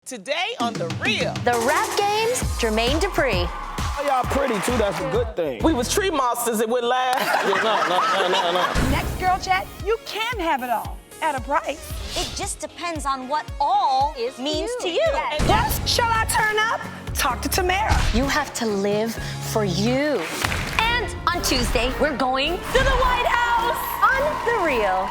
Today on The Real. The Rap Game's Jermaine Dupri. Oh, y'all pretty too, that's a good thing. We was tree monsters, it would laugh. No. Next girl chat, you can have it all at a price. It just depends on what all means to you. Yes. Plus, shall I turn up? Talk to Tamara. You have to live for you. And on Tuesday, we're going to the White House on The Real.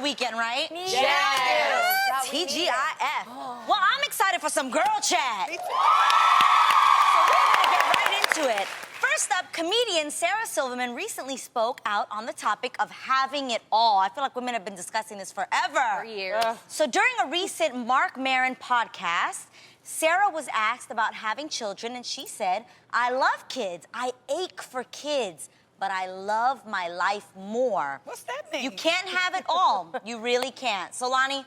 Weekend, right? Yeah. TGIF. Well, I'm excited for some girl chat. So we're gonna get right into it. First up, comedian Sarah Silverman recently spoke out on the topic of having it all. I feel like women have been discussing this forever. For years. So during a recent Mark Maron podcast, Sarah was asked about having children, and she said, "I love kids. I ache for kids. But I love my life more." What's that mean? You can't have it all. You really can't. So, Lonnie,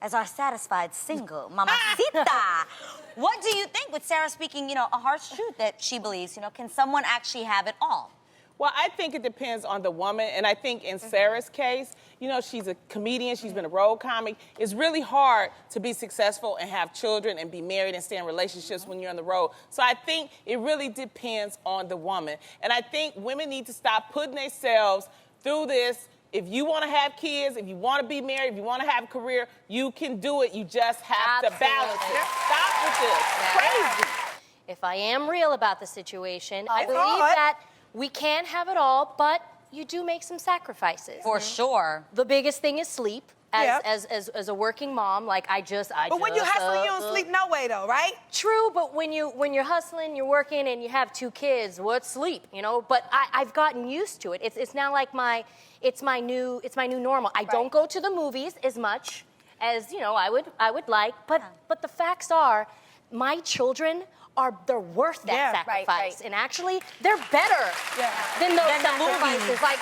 as our satisfied single mamacita, what do you think with Sarah speaking, a harsh truth that she believes, can someone actually have it all? Well, I think it depends on the woman, and I think in Sarah's case, she's a comedian, she's been a road comic. It's really hard to be successful and have children and be married and stay in relationships when you're on the road. So I think it really depends on the woman. And I think women need to stop putting themselves through this. If you want to have kids, if you want to be married, if you want to have a career, you can do it. You just have to balance it. Stop with this. Yeah. Crazy. If I am real about the situation, I thought. believe that we can have it all, but you do make some sacrifices. For sure. The biggest thing is sleep. As a working mom, But when you hustling, you don't sleep no way though, right? True, but when you're hustling, you're working, and you have 2 kids, what's sleep? But I've gotten used to it. It's now like my new normal. I don't go to the movies as much as I would like, but the facts are, my children they're worth that sacrifice. Right. And actually, they're better than those sacrifices. I'd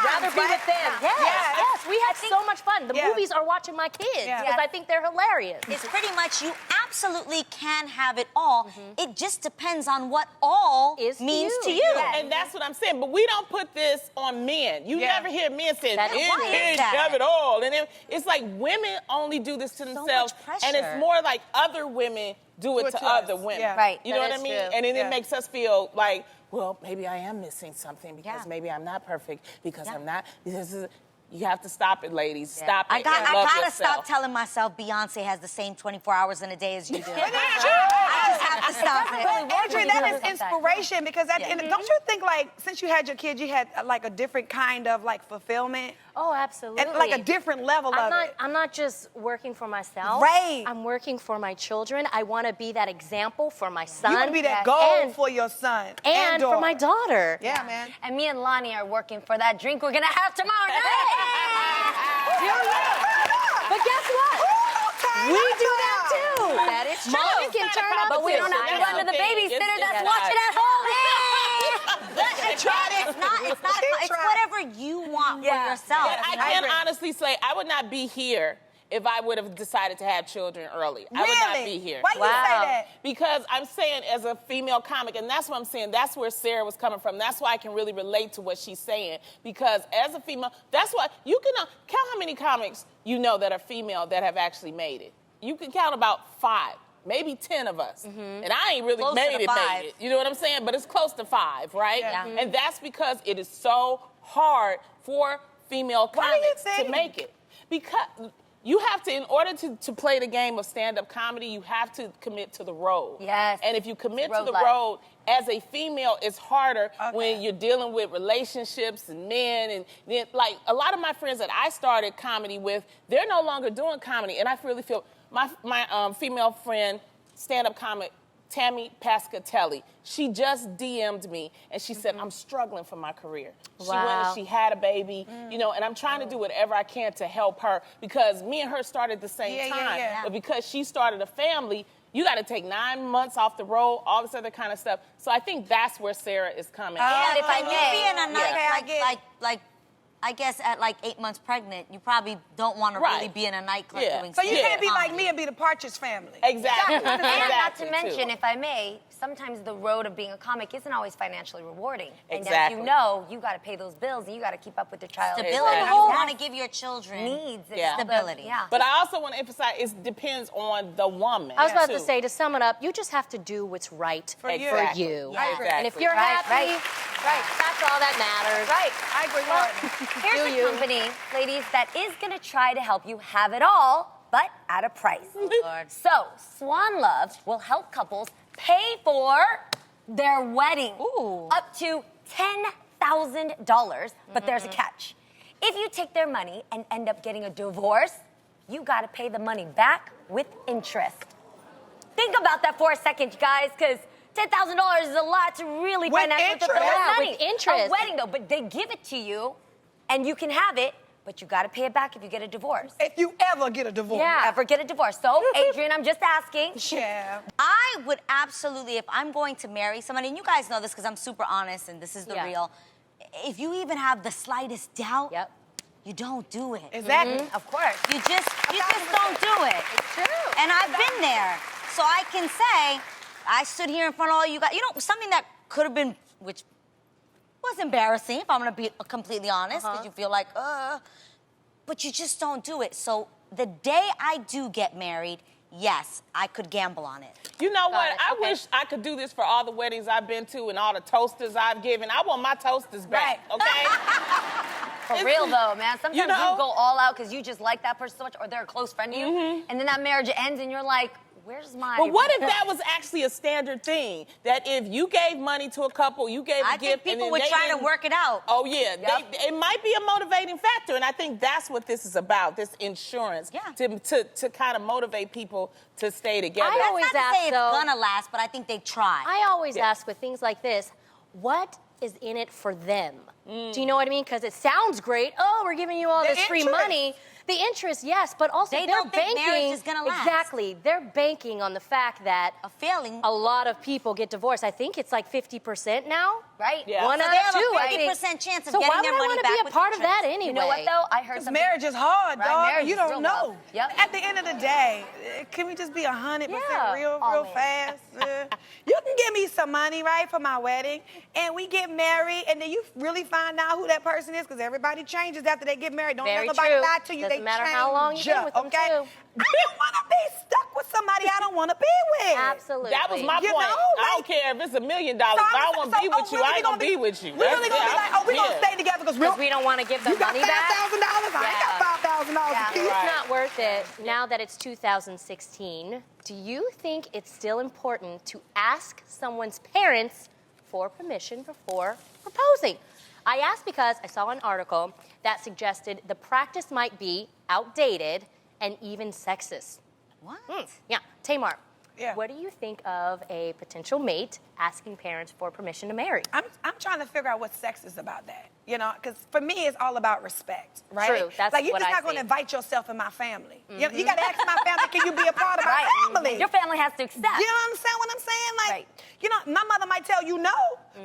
rather be with them. Yes, we have so much fun. The movies are watching my kids because I think they're hilarious. It's pretty much you absolutely can have it all. It just depends on what all means to you. And that's what I'm saying. But we don't put this on men. You never hear men say, Why is "Men that? have it all." And it's like women only do this to themselves. much And it's pressure. more like other women do it to other women. Yeah. Right. You know That what I is mean? true. And then it makes us feel like, well, maybe I am missing something because Yeah. maybe I'm not perfect because I'm not. You have to stop it, ladies. Stop I it. and love gotta yourself. stop telling myself Beyonce has the same 24 hours in a day as you do. I just have to stop it. But Adrian, that is inspiration because at the end, don't you think since you had your kids, you had a different kind of fulfillment? Oh, absolutely. And a different level of it. I'm not just working for myself. Right. I'm working for my children. I want to be that example for my son. You want to be that goal and, for your son and for my daughter. Yeah, man. And me and Lonnie are working for that drink we're gonna have tomorrow night. But guess what? We do that too. That is true. Moms can turn up, But we don't have to run to the babysitter that's watching at home. It's whatever you want for yourself. But I can honestly say I would not be here if I would have decided to have children early. Really? I would not be here. Why you say that? Because I'm saying as a female comic, and that's what I'm saying, that's where Sarah was coming from. That's why I can really relate to what she's saying. Because as a female, that's why you can count how many comics you know that are female that have actually made it. You can count about 5. Maybe 10 of us. And I ain't really made it. You know what I'm saying? But it's close to 5, right? Yeah. And that's because it is so hard for female comics to make it. Because you have to, in order to play the game of stand-up comedy, you have to commit to the road. Yes. And if you commit to Road the life. road, as a female, it's harder when you're dealing with relationships and men. And then, like, a lot of my friends that I started comedy with, they're no longer doing comedy. And I really feel, my female friend, stand-up comic, Tammy Pascatelli, she just DM'd me and she said, I'm struggling for my career. She went and she had a baby, you know, and I'm trying to do whatever I can to help her because me and her started at the same time. But because she started a family, you got to take 9 months off the road, all this other kind of stuff. So I think that's where Sarah is coming. And if I you may, be in a night, I guess at like 8 months pregnant, you probably don't want to really be in a nightclub doing So you stand-up can't be like comedy. me and be the Partridge Family. Exactly. And not Exactly, to mention, too. if I may, sometimes the road of being a comic isn't always financially rewarding. And as Exactly. you know, you got to pay those bills and you got to keep up with the child. Stability. Exactly. You want to give your children Needs and stability. Yeah. But I also want to emphasize it depends on the woman. I was about to too. say, to sum it up, you just have to do what's right for you. Exactly. Yeah. Exactly. And if you're happy, that's all that matters. Right. I agree with her. Here's a company, ladies, that is going to try to help you have it all, but at a price. So, Swan Love will help couples pay for their wedding. Up to $10,000, but there's a catch. If you take their money and end up getting a divorce, you got to pay the money back with interest. Think about that for a second, you guys, because $10,000 is a lot to really With financially interest? fulfill Yeah, money. with interest. A wedding, though, but they give it to you, and you can have it, but you got to pay it back if you get a divorce. If you ever get a divorce. Yeah. Ever get a divorce. So, Adrian, I'm just asking. Yeah. I would absolutely, if I'm going to marry somebody, and you guys know this because I'm super honest and this is the real, if you even have the slightest doubt, you don't do it. Exactly. Of course. You just don't do it. It's true. And I've been there. So I can say, I stood here in front of all you guys. You know, something that could have been, which was embarrassing, if I'm going to be completely honest, because you feel like, but you just don't do it. So the day I do get married, yes, I could gamble on it. You know what? I wish I could do this for all the weddings I've been to and all the toasters I've given. I want my toasters back, okay? For real, though, man. Sometimes you, know- go all out because you just like that person so much, or they're a close friend to you, and then that marriage ends, and you're like, where's my... But what if that was actually a standard thing? That if you gave money to a couple, you gave a I gift, think people and then were they trying to didn't- work it out. Oh yeah, it might be a motivating factor, and I think that's what this is about. This insurance, to kind of motivate people to stay together. I always That's not to ask, say it's though- gonna last, but I think they try. I always ask with things like this, what is in it for them? Do you know what I mean? Because it sounds great. Oh, we're giving you all The this free interest. money. The interest, yes, but also They they're don't think banking. marriage is gonna last. Exactly. They're banking on the fact that A failing. a lot of people get divorced. I think it's like 50% now. Right? Yeah. One So out they of have two. a I think. 50% chance of So getting why their would I money want to back be a with part of that interest? anyway? You know what, though? I heard Because something... marriage is hard, Right, dog. marriage You is real don't know. love. Yep. At the end of the day, can we just be 100% Yeah. real Oh, fast? You can give me some money, right, for my wedding, and we get married, and then you really find out who that person is, because everybody changes after they get married. Don't Very let nobody true. lie to you. Doesn't They matter change how long you've been with them, okay? too. I don't want to be stuck with somebody I don't want to be with. Absolutely. That was my You point. know, I don't like- care if it's $1 million. So If I I'm- don't want to be with you, I ain't gonna be with you. We're really gonna be like, oh, we're gonna stay together because we don't want to give the you got money back. $5,000. I ain't got $5,000 to keep. It's not worth it. Now that it's 2016, do you think it's still important to ask someone's parents for permission before proposing? I asked because I saw an article that suggested the practice might be outdated and even sexist. What? Yeah, Tamar. Yeah. What do you think of a potential mate asking parents for permission to marry? I'm trying to figure out what sex is about that. You know, because for me, it's all about respect, right? True, that's like, you're what just I not going to think. invite yourself in my family. You got to ask my family, can you be a part of my family? Your family has to accept. You understand what I'm saying? Like, Right. you know, my mother might tell you no,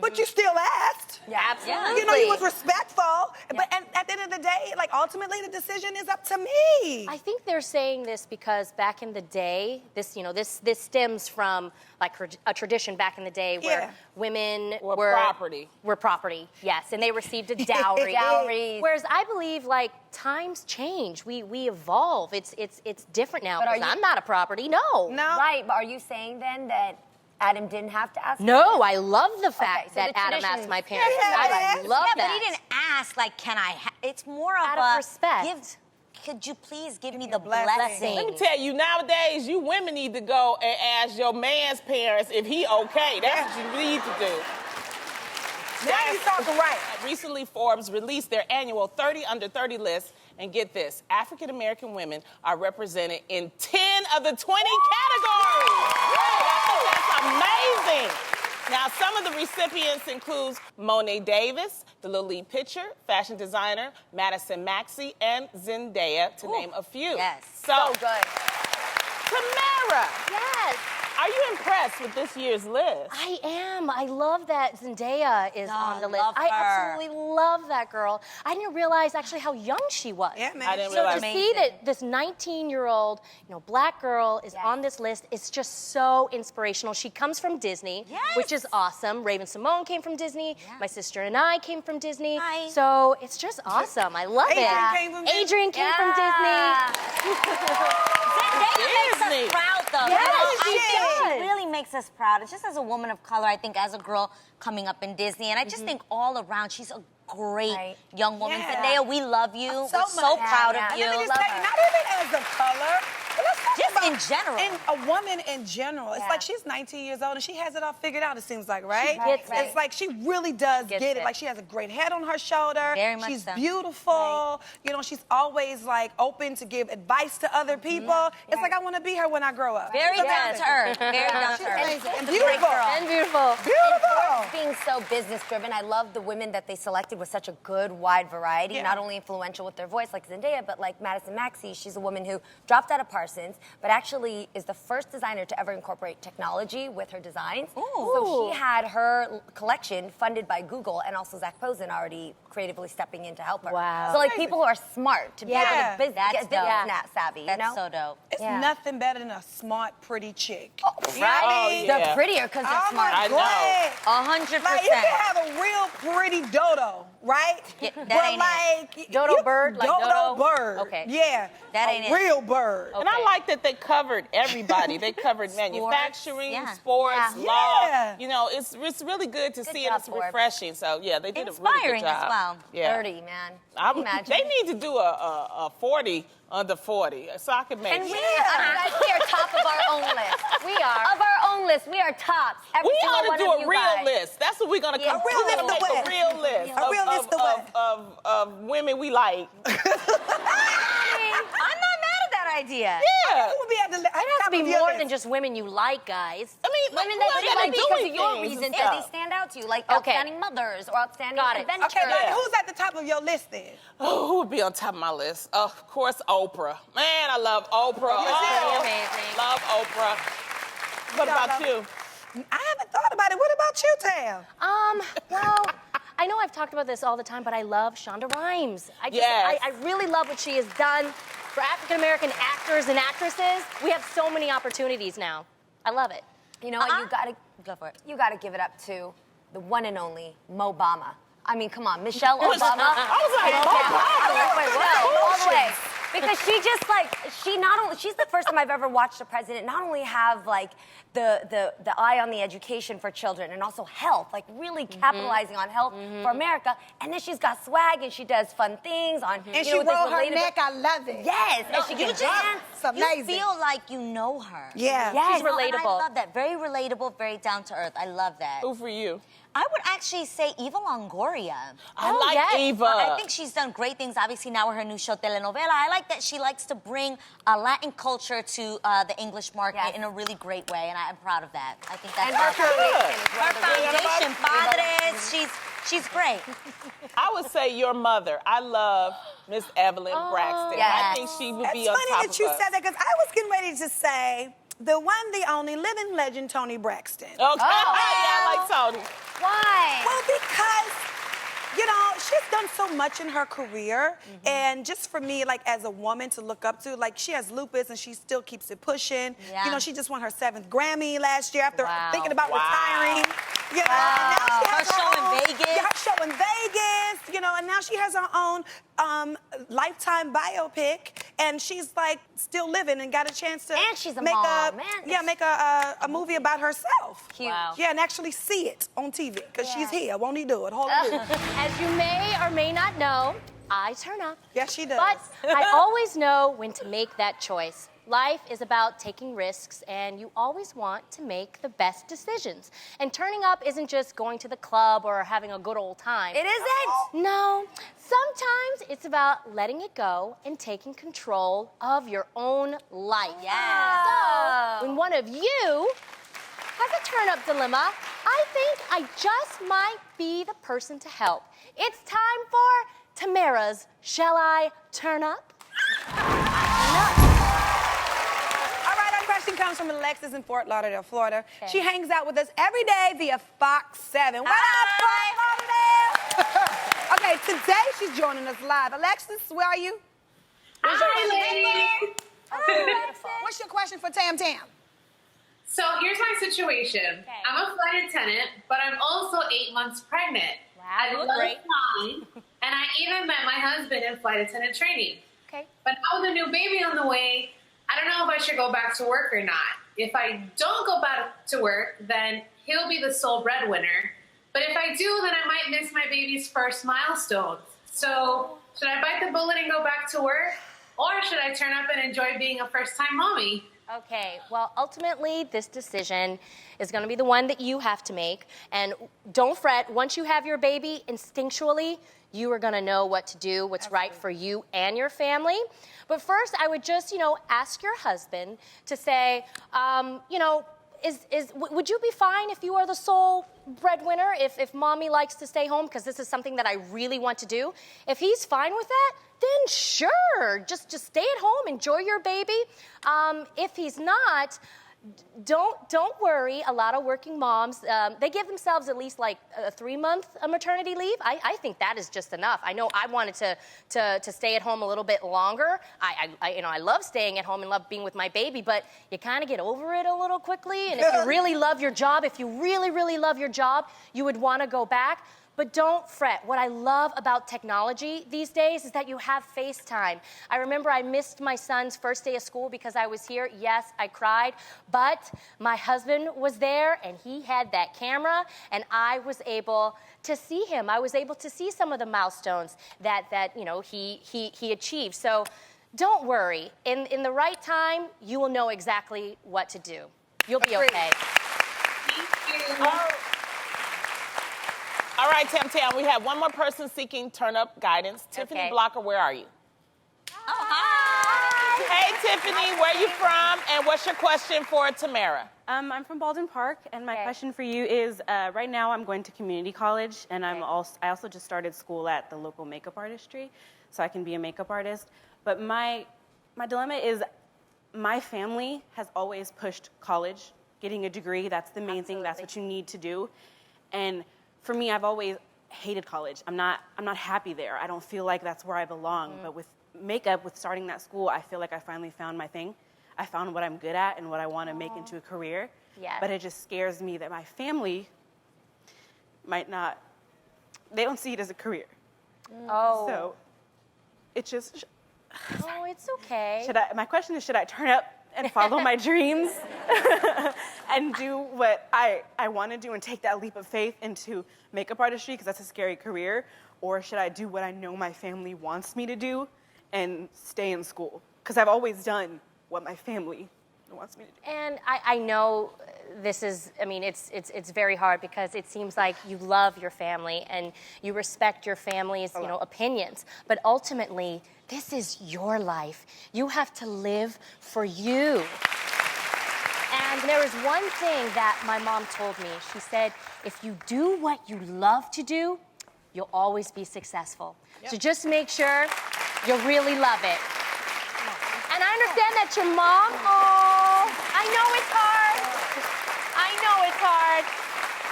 but you still asked. Yeah, absolutely. You know, you was respectful. But at the end of the day, like, ultimately, the decision is up to me. I think they're saying this because back in the day, this stems from like a tradition back in the day where women were property, yes, and they received a dowry. Dowries. Whereas I believe like times change, we evolve. It's different now. But are Because you- I'm not a property. No. Right, but are you saying then that Adam didn't have to ask? No, I love the fact so that the Adam tradition- asked my parents. Yeah, I love Yeah, that. but he didn't ask, like, can I It's more of Out of a respect. give. could you please give me the blessing. blessing? Let me tell you, nowadays, you women need to go and ask your man's parents if he okay. That's what you need to do. Now you talking right. Recently, Forbes released their annual 30 Under 30 list. And get this, African-American women are represented in 10 of the 20 categories. That's amazing. Now, some of the recipients include Monet Davis, the Little League pitcher, fashion designer, Madison Maxey, and Zendaya, to name a few. Yes. So good. Tamara, Yes. are you impressed with this year's list? I am. I love that Zendaya is on the list. love I her. absolutely love that girl. I didn't realize actually how young she was. Yeah, man. I didn't So realize. to see that this 19-year-old, black girl is on this list, it's just so inspirational. She comes from Disney, which is awesome. Raven Simone came from Disney. My sister and I came from Disney. Hi. So it's just awesome. I love Adrian it. came from Disney. Adrian came from Disney. Zendaya makes Disney. us proud, though. Yes, I she think does. she really makes us proud. It's just as a woman of color, I think, as a girl coming up in Disney, and I just think all around, she's a great young woman. Yeah. Zendaya, we love you. So We're so much. proud Yeah, of yeah. you. Let me just Love tell you, her. not even as a color, but let's talk Just about in general. a woman in general. It's Yeah. like she's 19 years old and she has it all figured out, it seems like, right? gets it. It's like she really does Gets get it. it. Like she has a great head on her shoulder. Very much She's so. beautiful. She's always like open to give advice to other people. It's like I want to be her when I grow up. Very It's down to earth. Very down to earth. amazing. And She's a great beautiful. girl. And beautiful. Beautiful. Being so business driven, I love the women that they selected with such a good wide variety. Yeah. Not only influential with their voice like Zendaya, but like Madison Maxey. She's a woman who dropped out of Parsons, but actually is the first designer to ever incorporate technology with her designs. So she had her collection funded by Google, and also Zach Posen already creatively stepping in to help her. Wow. So like people who are smart to be Yeah. able to That's get business dope. savvy. That's you know? so dope. It's Yeah. nothing better than a smart, pretty chick. Right? You know what I mean? yeah. They're prettier because they're Oh smart. my I know. God. 100%. Like you can have a real pretty dodo, right? Yeah, that but ain't like Dodo bird, like dodo dodo? bird. Okay. Yeah. That a ain't it. real bird. And I like that they covered everybody. They covered manufacturing, yeah. sports, Yeah. law. Yeah. It's really good to see it. job, It's Forbes. refreshing. So yeah, they did a really Inspiring good job. as well. Yeah. 30, man. I Can you would- imagine? they need to do a 40 under 40, so I could make. And we, it. guys, we are top of our own list. We are. Of our own list, we are tops. Every We single ought to one do of a you real guys. list. That's what we're gonna Yeah. come. A real We're gonna list of make what? a real list A real list of what? of women we like. I'm not mad at that idea. Yeah. Who would be at the It has to be top of your more list? than just women you like, guys. I mean, Women who that else you gotta like do because of your things and reasons stuff? that they stand out to you, like Okay. outstanding mothers or outstanding Got it. adventures. Okay, but Yeah. who's at the top of your list then? Oh, who would be on top of my list? Of course, Oprah. Man, I love Oprah. You Oh, do? Amazing. love Oprah. What Y'all about know- you? I haven't thought about it. What about you, Tam? Well, I know I've talked about this all the time, but I love Shonda Rhimes. Yes. I really love what she has done for African American actors and actresses. We have so many opportunities now. I love it. You know what? You gotta Go for it. You gotta give it up to the one and only Mo Obama. I mean, come on, Michelle Obama. I was like, All the way. Because she just like she's the first time I've ever watched a president not only have like the eye on the education for children and also health, like really capitalizing on health for America, and then she's got swag and she does fun things on And she with this rolled her relatable- neck. I love it. Yes, and she You can just dance. It's amazing. you feel like you know her. Yeah. Yes. She's relatable. And I love that. Very relatable, very down to earth. I love that. Who for you? I would actually say Eva Longoria. I Oh, like yes. Eva. I think she's done great things, obviously, now with her new show, Telenovela. I like that she likes to bring Latin culture to the English market Yes. in a really great way, and I'm proud of that. I think that's And her awesome. foundation is one Her of the foundation, Padres, she's great. I would say your mother. I love Miss Evelyn Braxton. I yes. think she would It's be on funny top that of you us. said that because I was getting ready to say the one, the only living legend, Toni Braxton. Okay, yeah, I like Tony. Why? Well, because, she's done so much in her career. And just for me, like, as a woman to look up to, like, she has lupus and she still keeps it pushing. Yeah. She just won her 7th Grammy last year after Wow. thinking about Wow. retiring. And now she has Her show in own, Vegas. Yeah, her show in Vegas, and now she has her own Lifetime biopic. And she's, like, still living and got a chance to And she's a make mom, man. make a movie about herself. Cute. Wow. Yeah, and actually see it on TV because she's here. Won't he do it? Hold it. As you may or may not know, I turn up. Yes, she does. But I always know when to make that choice. Life is about taking risks, and you always want to make the best decisions. And turning up isn't just going to the club or having a good old time. It isn't? No. Sometimes it's about letting it go and taking control of your own life. Yeah. So, when one of you has a turn-up dilemma, I think I just might be the person to help. It's time for Tamara's Shall I Turn Up? All right, our question comes from Alexis in Fort Lauderdale, Florida. Okay. She hangs out with us every day via Fox 7. What up, Fort Lauderdale? Okay, today she's joining us live. Alexis, where are you? Hi, ladies. What's your question for Tam Tam? So here's my situation. I'm a flight attendant, but I'm also 8 months pregnant. Wow, I you look love great. flying, and I even met my husband in flight attendant training. Okay. But now with a new baby on the way, I don't know if I should go back to work or not. If I don't go back to work, then he'll be the sole breadwinner. But if I do, then I might miss my baby's first milestone. So should I bite the bullet and go back to work? Or should I turn up and enjoy being a first-time mommy? Okay, well, ultimately, this decision is going to be the one that you have to make. And don't fret, once you have your baby, instinctually, you are going to know what to do, what's right for you and your family. But first, I would just, ask your husband to say, would you be fine if you are the sole breadwinner, if mommy likes to stay home, because this is something that I really want to do? If he's fine with that, then sure, just stay at home, enjoy your baby. If he's not, don't worry. A lot of working moms, they give themselves at least like a 3-month maternity leave. I think that is just enough. I know I wanted to stay at home a little bit longer. I love staying at home and love being with my baby, but you kind of get over it a little quickly. And if you really love your job, if you really, really love your job, you would want to go back. But don't fret. What I love about technology these days is that you have FaceTime. I remember I missed my son's first day of school because I was here. Yes, I cried, but my husband was there and he had that camera and I was able to see him. I was able to see some of the milestones that he achieved. So don't worry. In the right time, you will know exactly what to do. You'll be okay. Thank you. All right, Tam Tam, we have one more person seeking turn-up guidance. Tiffany Blocker, where are you? Oh, hi. Hey, Tiffany, where you from, and what's your question for Tamara? I'm from Baldwin Park, and my question for you is, right now I'm going to community college, and I also just started school at the local makeup artistry, so I can be a makeup artist. But my dilemma is, my family has always pushed college, getting a degree. That's the main thing. That's what you need to do. And for me, I've always hated college. I'm not happy there. I don't feel like that's where I belong. But with makeup, with starting that school, I feel like I finally found my thing. I found what I'm good at and what I want to make into a career. Yes. But it just scares me that my family might not, they don't see it as a career. Oh. So it's just, Oh, it's okay. my question is, should I turn up and follow my dreams and do what I want to do and take that leap of faith into makeup artistry, because that's a scary career? Or should I do what I know my family wants me to do and stay in school? Because I've always done what my family wants me to do. And I know this is, it's very hard because it seems like you love your family and you respect your family's, opinions. But ultimately, this is your life. You have to live for you. And there is one thing that my mom told me. She said, if you do what you love to do, you'll always be successful. So just make sure you really love it. And I understand that your mom, I know it's hard.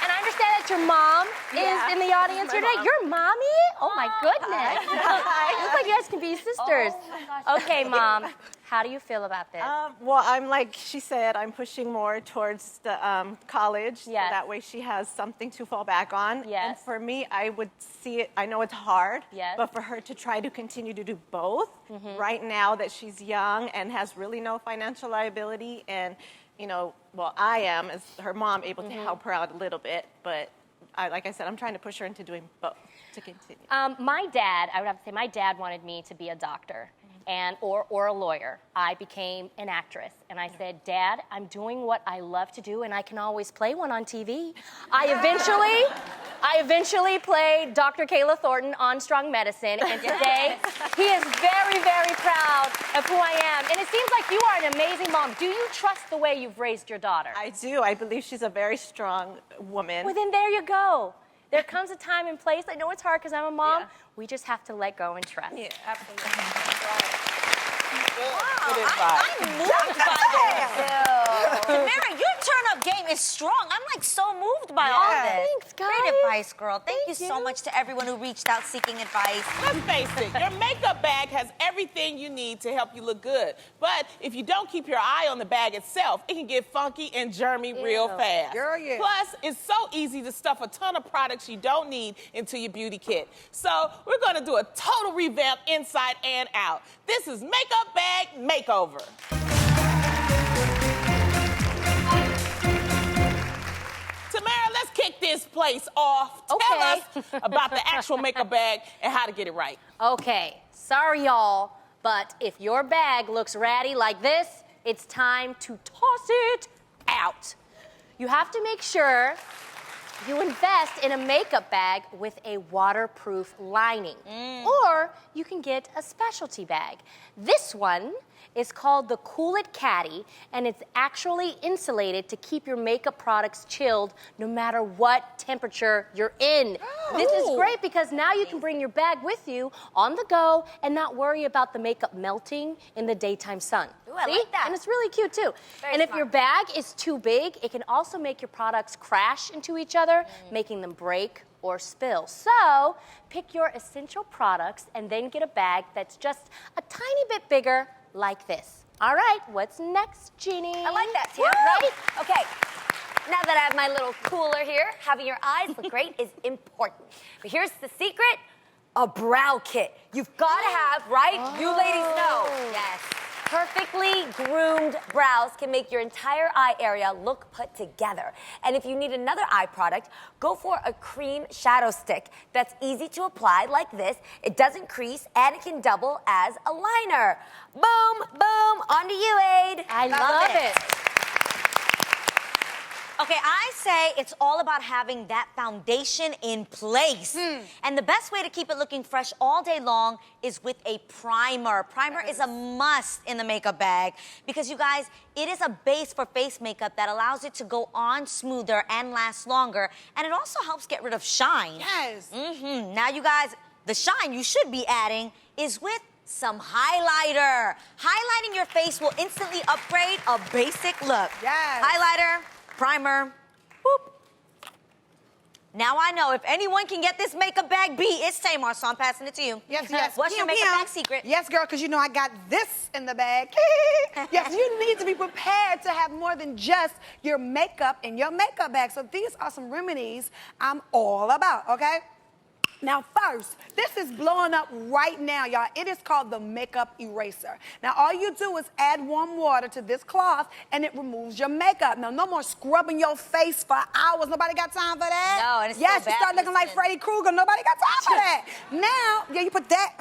And I understand that your mom is in the audience here today. Your mommy? Oh my goodness. Looks like you guys can be sisters. Okay, Mom, how do you feel about this? Well, I'm like she said, I'm pushing more towards the college. So Yes. that way she has something to fall back on. Yes. And for me, I would see it, I know it's hard, Yes. but for her to try to continue to do both right now that she's young and has really no financial liability and, I am, as her mom, able to help her out a little bit, but like I said, I'm trying to push her into doing both. to continue? My dad, I would have to say, my dad wanted me to be a doctor or a lawyer. I became an actress, and I said, Dad, I'm doing what I love to do, and I can always play one on TV. I eventually played Dr. Kayla Thornton on Strong Medicine, and today he is very, very proud of who I am. And it seems like you are an amazing mom. Do you trust the way you've raised your daughter? I do. I believe she's a very strong woman. Well, then there you go. There comes a time and place. I know it's hard because I'm a mom. Yeah. We just have to let go and trust. Yeah, absolutely. Wow, I'm moved by this. Tamara, your turn-up game is strong. I'm like so moved by all this. Thanks, guys. Great advice, girl. Thank you so much to everyone who reached out seeking advice. Let's face it, your makeup bag has everything you need to help you look good. But if you don't keep your eye on the bag itself, it can get funky and germy real fast. Girl, yeah. Plus, it's so easy to stuff a ton of products you don't need into your beauty kit. So we're going to do a total revamp inside and out. This is Makeup Bag Makeover. Tamara, let's kick this place off. Tell Okay. us about the actual makeup bag and how to get it right. Okay, sorry, y'all, but if your bag looks ratty like this, it's time to toss it out. You have to make sure you invest in a makeup bag with a waterproof lining. Or you can get a specialty bag. This one is called the Cool It Caddy, and it's actually insulated to keep your makeup products chilled no matter what temperature you're in. This is great because now you can bring your bag with you on the go and not worry about the makeup melting in the daytime sun. Ooh, I like that. And it's really cute too. Very and if smart. your bag is too big, it can also make your products crash into each other, making them break or spill. So pick your essential products and then get a bag that's just a tiny bit bigger, like this. All right, what's next, Jeannie? I like that, Tim. Right? Okay. Now that I have my little cooler here, having your eyes look great is important. But here's the secret, a brow kit. You've got to have, right? You ladies know. Yes. Perfectly groomed brows can make your entire eye area look put together. And if you need another eye product, go for a cream shadow stick that's easy to apply like this. It doesn't crease and it can double as a liner. Boom, boom, on to you, Aid. I love it. Okay, I say it's all about having that foundation in place. And the best way to keep it looking fresh all day long is with a primer. Primer is a must in the makeup bag because, you guys, it is a base for face makeup that allows it to go on smoother and last longer. And it also helps get rid of shine. Yes. Now, you guys, the shine you should be adding is with some highlighter. Highlighting your face will instantly upgrade a basic look. Yes. Highlighter, primer, whoop. Now I know if anyone can get this makeup bag beat, it's Tamar, so I'm passing it to you. Yes, yes. What's your makeup bag secret? Yes, girl, because you know I got this in the bag. Yes, you need to be prepared to have more than just your makeup in your makeup bag. So these are some remedies I'm all about, okay? Now, first, this is blowing up right now, y'all. It is called the makeup eraser. Now, all you do is add warm water to this cloth, and it removes your makeup. Now, no more scrubbing your face for hours. Nobody got time for that? No, and it's yes, so you bad start for looking the like skin. Freddy Krueger. Nobody got time for that. Now, yeah, you put that,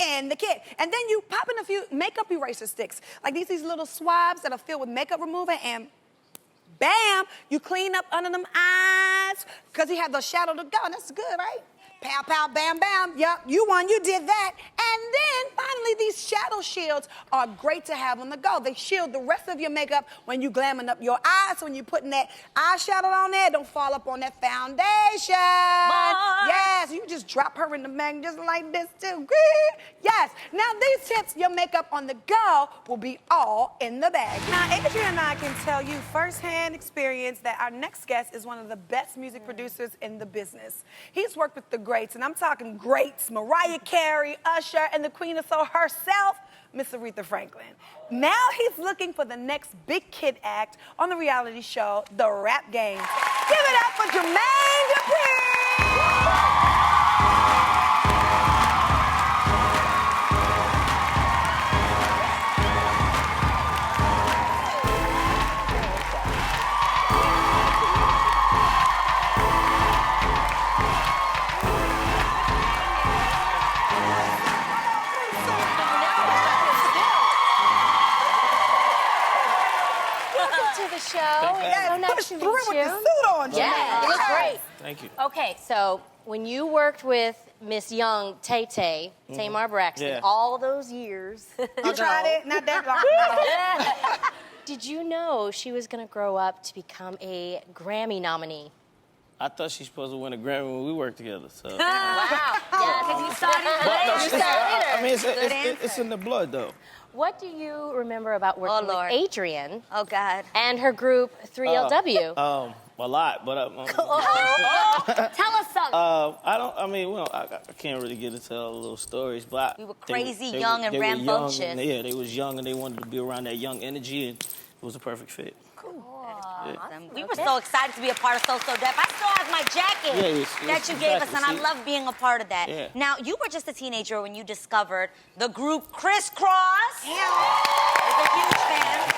in the kit. And then you pop in a few makeup eraser sticks. Like these little swabs that are filled with makeup remover, and bam, you clean up under them eyes because you have the shadow to go. That's good, right? Pow, pow, bam, bam. Yep, you won, you did that. And then finally, these shadow shields are great to have on the go. They shield the rest of your makeup when you glamming up your eyes. So when you're putting that eyeshadow on there, don't fall up on that foundation. Yes, you just drop her in the bag just like this too. Yes, now these tips, your makeup on the go will be all in the bag. Now, Adrian and I can tell you firsthand experience that our next guest is one of the best music producers in the business. He's worked with the greats, and I'm talking greats, Mariah Carey, Usher, and the Queen of Soul herself, Miss Aretha Franklin. Now he's looking for the next big kid act on the reality show, The Rap Game. Give it up for Jermaine Dupri! the show. Yeah, So nice push to through meet with you. the suit on, Yeah, Jermaine. you look great. Thank you. Okay, so when you worked with Miss Young, Tay, Tamar Braxton, Yeah. all those years You tried it? Not that long. did you know she was going to grow up to become a Grammy nominee? I thought she's supposed to win a Grammy when we worked together. So. Wow. Yeah, because you started later. I mean, it's in the blood, though. What do you remember about working with Lord. Adrienne Oh, God. and her group 3LW? A lot, but Tell us something. I can't really get into all the little stories, but We were crazy, young, and rambunctious. Yeah, they was young and they wanted to be around that young energy, and it was a perfect fit. We were so excited to be a part of So Def. I still have my jacket that you gave us, and I love being a part of that. Yeah. Now, you were just a teenager when you discovered the group Crisscross. Yeah. I was a huge fan.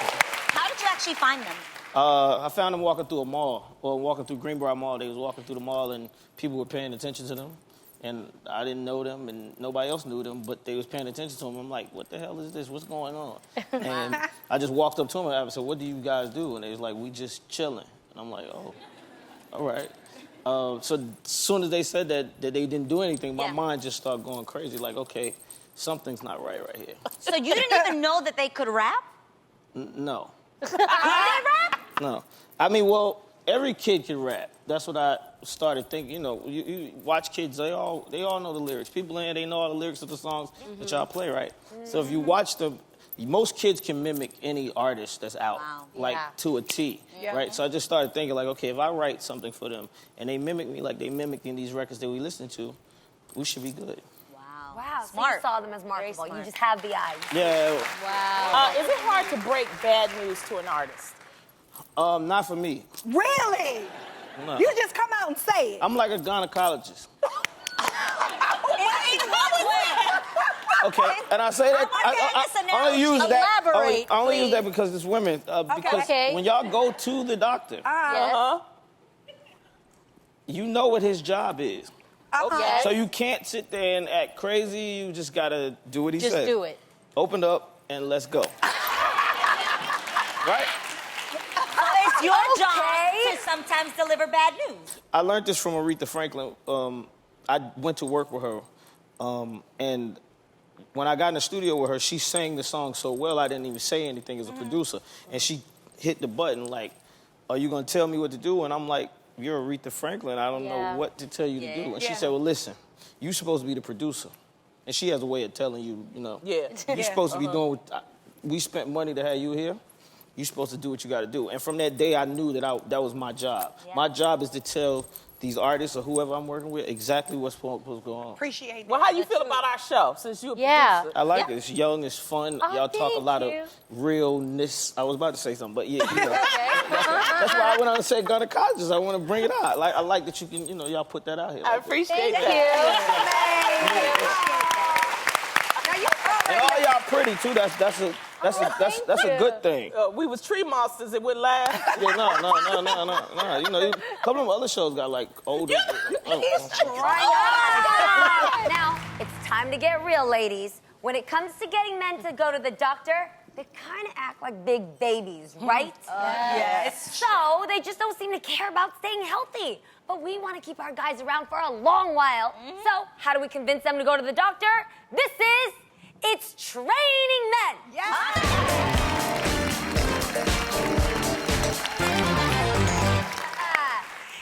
How did you actually find them? I found them walking through a mall, or walking through Greenbrier Mall. They was walking through the mall, and people were paying attention to them. And I didn't know them, and nobody else knew them, but they was paying attention to them. I'm like, what the hell is this? What's going on? And I just walked up to them, and I said, what do you guys do? And they was like, we just chilling. And I'm like, oh, all right. So as soon as they said that they didn't do anything, my mind just started going crazy. Like, okay, something's not right here. So you didn't even know that they could rap? No. Could they rap? No. I mean, well, every kid can rap. That's what I started thinking. You know, you watch kids, they all know the lyrics. People in here, they know all the lyrics of the songs that y'all play, right? So if you watch them, most kids can mimic any artist that's out, to a T, right? So I just started thinking, like, okay, if I write something for them and they mimic me like they mimicked in these records that we listen to, we should be good. Wow, Smart. so you saw them as marketable. You just have the eyes. Yeah. Wow. Is it hard to break bad news to an artist? Not for me. Really? No. You just come out and say it. I'm like a gynecologist. Okay, and I say that I only use that. Elaborate, I only use please. that because it's women. Because Okay. when y'all go to the doctor, Yes. you know what his job is. Okay. So you can't sit there and act crazy. You just gotta do what he says. Just do it. Open up and let's go. Right? It's your job to sometimes deliver bad news. I learned this from Aretha Franklin. I went to work with her, and when I got in the studio with her, she sang the song so well I didn't even say anything as a producer. And she hit the button like, are you gonna tell me what to do? And I'm like, you're Aretha Franklin, I don't know what to tell you to do. And she said, well, listen, you're supposed to be the producer. And she has a way of telling you, you know, you're supposed to be doing what, we spent money to have you here. You're supposed to do what you got to do. And from that day, I knew that that was my job. Yeah. My job is to tell these artists or whoever I'm working with exactly what's supposed to go on. Appreciate it. Well, how you feel about our show since you're a producer? I like it. It's young, it's fun. Oh, Y'all talk a lot of realness. I was about to say something, but yeah, you know. That's why I went on to say gynecologist. I want to bring it out. I like that you can, you know, y'all put that out here. I appreciate that. And all y'all pretty too. That's a good thing. We was tree monsters. It would laugh. Yeah, no. You know, a couple of them other shows got like older. Now, it's time to get real, ladies. When it comes to getting men to go to the doctor, they kind of act like big babies, right? Yes. So they just don't seem to care about staying healthy. But we want to keep our guys around for a long while. So how do we convince them to go to the doctor? It's Training Men.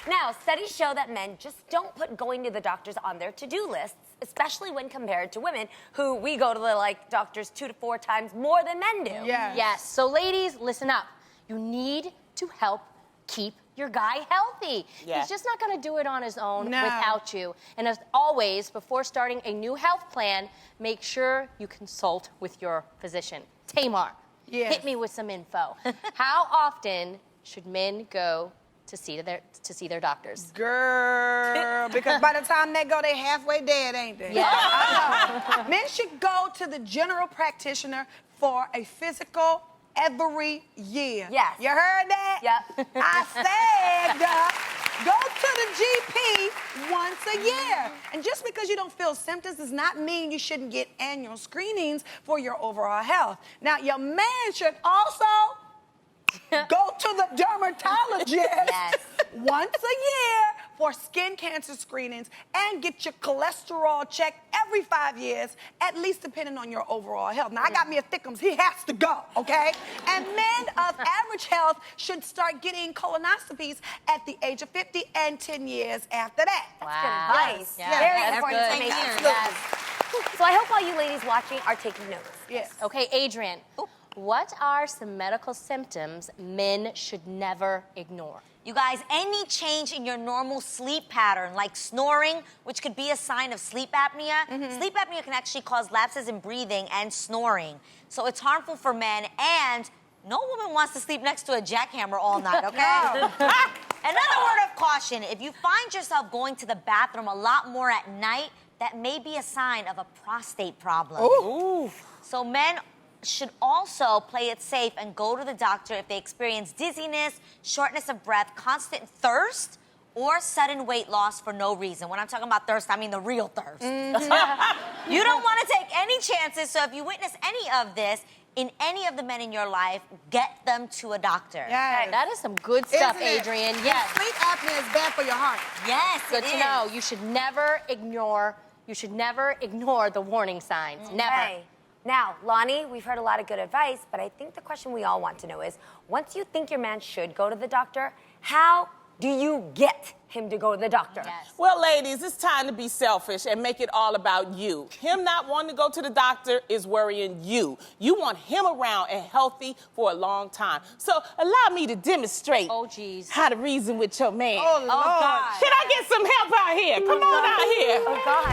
Now, studies show that men just don't put going to the doctors on their to-do lists, especially when compared to women, who we go to the doctors 2 to 4 times more than men do. Yes. So ladies, listen up. You need to help keep your guy healthy. He's just not going to do it on his own without you. And as always, before starting a new health plan, make sure you consult with your physician. Tamar, hit me with some info. How often should men go to see their doctors? Girl, because by the time they go, they halfway dead, ain't they? Yeah. I know. Men should go to the general practitioner for a physical every year. Yes. You heard that? Yep. I said, go to the GP once a year. And just because you don't feel symptoms does not mean you shouldn't get annual screenings for your overall health. Now, your man should also Go to the dermatologist Yes. once a year for skin cancer screenings and get your cholesterol checked every 5 years, at least depending on your overall health. Now, I got me a thickums. He has to go, okay? And men of average health should start getting colonoscopies at the age of 50 and 10 years after that. Wow. Advice. Yeah, Very that's important good. information. Yes. So I hope all you ladies watching are taking notes. Yes. Okay, Adrian, what are some medical symptoms men should never ignore? You guys, any change in your normal sleep pattern, like snoring, which could be a sign of sleep apnea. Sleep apnea can actually cause lapses in breathing and snoring. So it's harmful for men, and no woman wants to sleep next to a jackhammer all night, okay? Another word of caution, if you find yourself going to the bathroom a lot more at night, that may be a sign of a prostate problem. Ooh. So men should also play it safe and go to the doctor if they experience dizziness, shortness of breath, constant thirst, or sudden weight loss for no reason. When I'm talking about thirst, I mean the real thirst. You don't want to take any chances, so if you witness any of this in any of the men in your life, get them to a doctor. Yes. That is some good stuff, Isn't it? Adrian. Yes. Sleep apnea is bad for your heart. Yes, Good it to is. know. You should never ignore the warning signs. Never. Okay. Now, Lonnie, we've heard a lot of good advice, but I think the question we all want to know is, once you think your man should go to the doctor, how do you get him to go to the doctor? Yes. Well, ladies, it's time to be selfish and make it all about you. Him not wanting to go to the doctor is worrying you. You want him around and healthy for a long time. So allow me to demonstrate how to reason with your man. Oh, Lord. God. Can I get some help out here? Come on out here. Oh, God.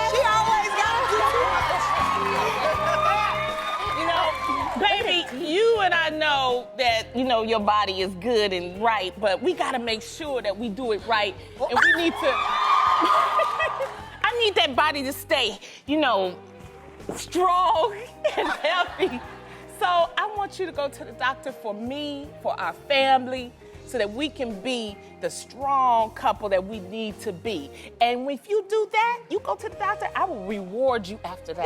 She always got to do You know, baby, you and I know that, your body is good and right, but we got to make sure that we do it right. And we need to, I need that body to stay, strong and healthy. So I want you to go to the doctor for me, for our family, so that we can be the strong couple that we need to be. And if you do that, you go to the doctor, I will reward you after that.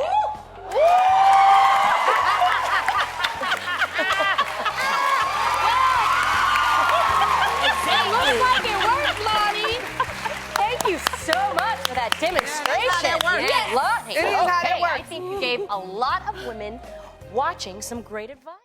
Looks like it worked, Lonnie. Thank you so much for that demonstration. how that works. Yes, Lonnie. It is how that Okay, I works. think you gave a lot of women watching some great advice.